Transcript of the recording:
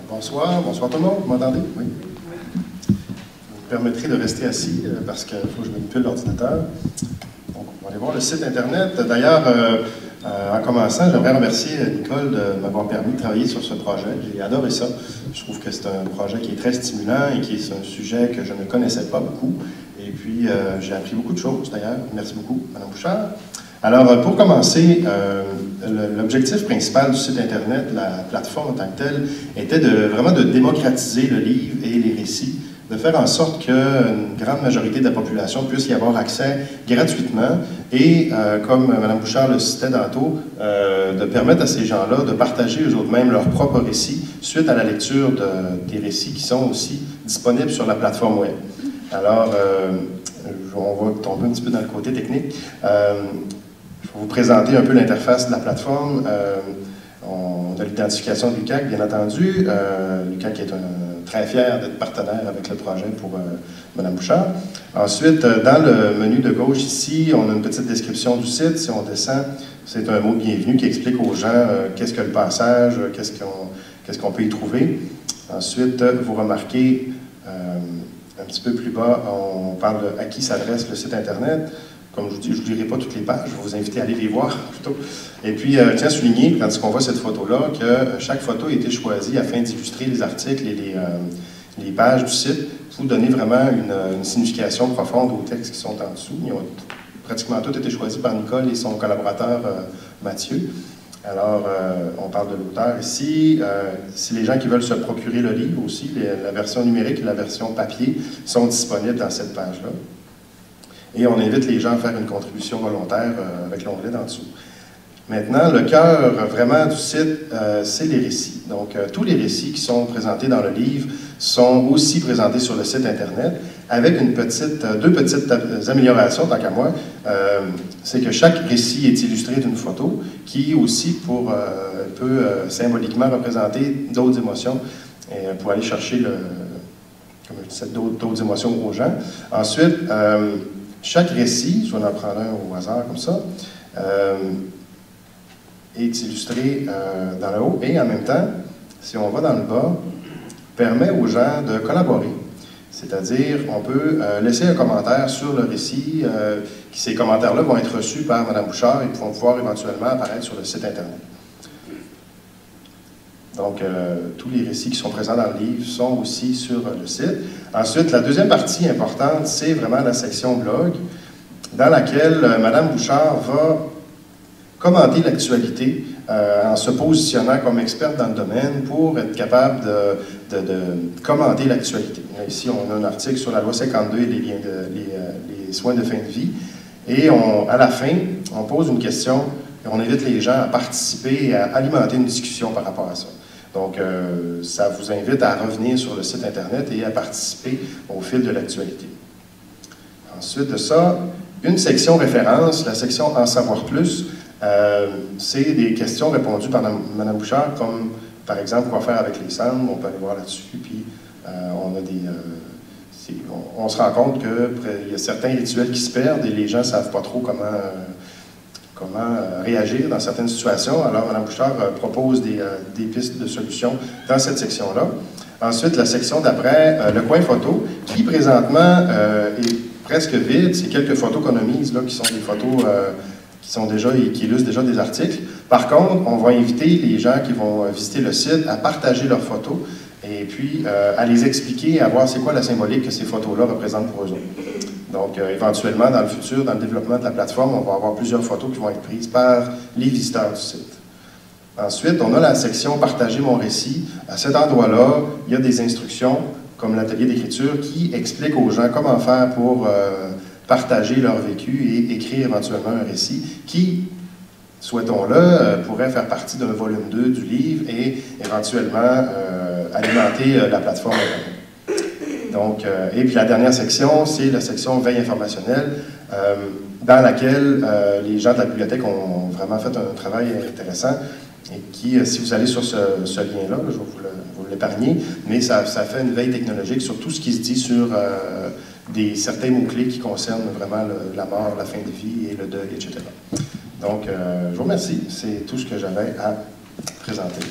Bonsoir tout le monde, vous m'entendez? Oui. Vous me permettrez de rester assis parce qu'il faut que je manipule l'ordinateur. Donc, on va aller voir le site Internet. D'ailleurs, en commençant, j'aimerais remercier Nicole de m'avoir permis de travailler sur ce projet. J'ai adoré ça. Je trouve que c'est un projet qui est très stimulant et qui est un sujet que je ne connaissais pas beaucoup. Et puis, j'ai appris beaucoup de choses d'ailleurs. Merci beaucoup, Mme Bouchard. Alors, pour commencer, l'objectif principal du site Internet, la plateforme en tant que telle, était vraiment de démocratiser le livre et les récits, de faire en sorte qu'une grande majorité de la population puisse y avoir accès gratuitement et, comme Mme Bouchard le citait tantôt, de permettre à ces gens-là de partager eux-mêmes leurs propres récits suite à la lecture des récits qui sont aussi disponibles sur la plateforme web. Alors, on va tomber un petit peu dans le côté technique. Je vais vous présenter un peu l'interface de la plateforme. On a l'identification de l'UQAC, bien entendu. L'UQAC est très fier d'être partenaire avec le projet pour Mme Bouchard. Ensuite, dans le menu de gauche ici, on a une petite description du site. Si on descend, c'est un mot de bienvenue qui explique aux gens qu'est-ce que le passage, qu'est-ce qu'on peut y trouver. Ensuite, vous remarquez, un petit peu plus bas, on parle de à qui s'adresse le site Internet. Comme je vous dis, je ne vous lirai pas toutes les pages, je vais vous inviter à aller les voir plutôt. Et puis, je tiens à souligner, quand on voit cette photo-là, que chaque photo a été choisie afin d'illustrer les articles et les pages du site pour donner vraiment une signification profonde aux textes qui sont en dessous. Ils ont pratiquement tous été choisis par Nicole et son collaborateur Mathieu. Alors, on parle de l'auteur ici. Si les gens qui veulent se procurer le livre aussi, la version numérique et la version papier sont disponibles dans cette page-là. Et on invite les gens à faire une contribution volontaire avec l'onglet d'en dessous. Maintenant, le cœur vraiment du site, c'est les récits. Donc, tous les récits qui sont présentés dans le livre sont aussi présentés sur le site Internet avec deux petites améliorations, tant qu'à moi. C'est que chaque récit est illustré d'une photo qui aussi peut symboliquement représenter d'autres émotions pour aller chercher d'autres émotions aux gens. Ensuite, chaque récit, je vais en prendre un au hasard comme ça, est illustré dans le haut et en même temps, si on va dans le bas, permet aux gens de collaborer. C'est-à-dire, on peut laisser un commentaire sur le récit, ces commentaires-là vont être reçus par Mme Bouchard et vont pouvoir éventuellement apparaître sur le site Internet. Donc, tous les récits qui sont présents dans le livre sont aussi sur le site. Ensuite, la deuxième partie importante, c'est vraiment la section blog, dans laquelle Mme Bouchard va commenter l'actualité en se positionnant comme experte dans le domaine pour être capable de commenter l'actualité. Ici, on a un article sur la loi 52 et les soins de fin de vie. Et à la fin, on pose une question et on invite les gens à participer et à alimenter une discussion par rapport à ça. Donc, ça vous invite à revenir sur le site Internet et à participer au fil de l'actualité. Ensuite de ça, une section référence, la section En savoir plus, c'est des questions répondues par Mme Bouchard, comme par exemple quoi faire avec les cendres, on peut aller voir là-dessus, puis on se rend compte qu'il y a certains rituels qui se perdent et les gens ne savent pas trop comment réagir dans certaines situations. Alors, Mme Bouchard propose des pistes de solutions dans cette section-là. Ensuite, la section d'après, le coin photo, qui présentement est presque vide. C'est quelques photos qu'on a mises, là, qui sont des photos qui illustrent déjà des articles. Par contre, on va inviter les gens qui vont visiter le site à partager leurs photos et puis à les expliquer, à voir c'est quoi la symbolique que ces photos-là représentent pour eux autres. Donc, éventuellement, dans le futur, dans le développement de la plateforme, on va avoir plusieurs photos qui vont être prises par les visiteurs du site. Ensuite, on a la section « Partager mon récit ». À cet endroit-là, il y a des instructions, comme l'atelier d'écriture, qui expliquent aux gens comment faire pour partager leur vécu et écrire éventuellement un récit qui, souhaitons-le, pourrait faire partie d'un volume 2 du livre et éventuellement alimenter la plateforme. Donc, et puis la dernière section, c'est la section veille informationnelle, dans laquelle les gens de la bibliothèque ont vraiment fait un travail intéressant et qui, si vous allez sur ce lien-là, je vais vous l'épargner, mais ça fait une veille technologique sur tout ce qui se dit sur certains mots-clés qui concernent vraiment la mort, la fin de vie et le deuil, etc. Donc, je vous remercie. C'est tout ce que j'avais à présenter.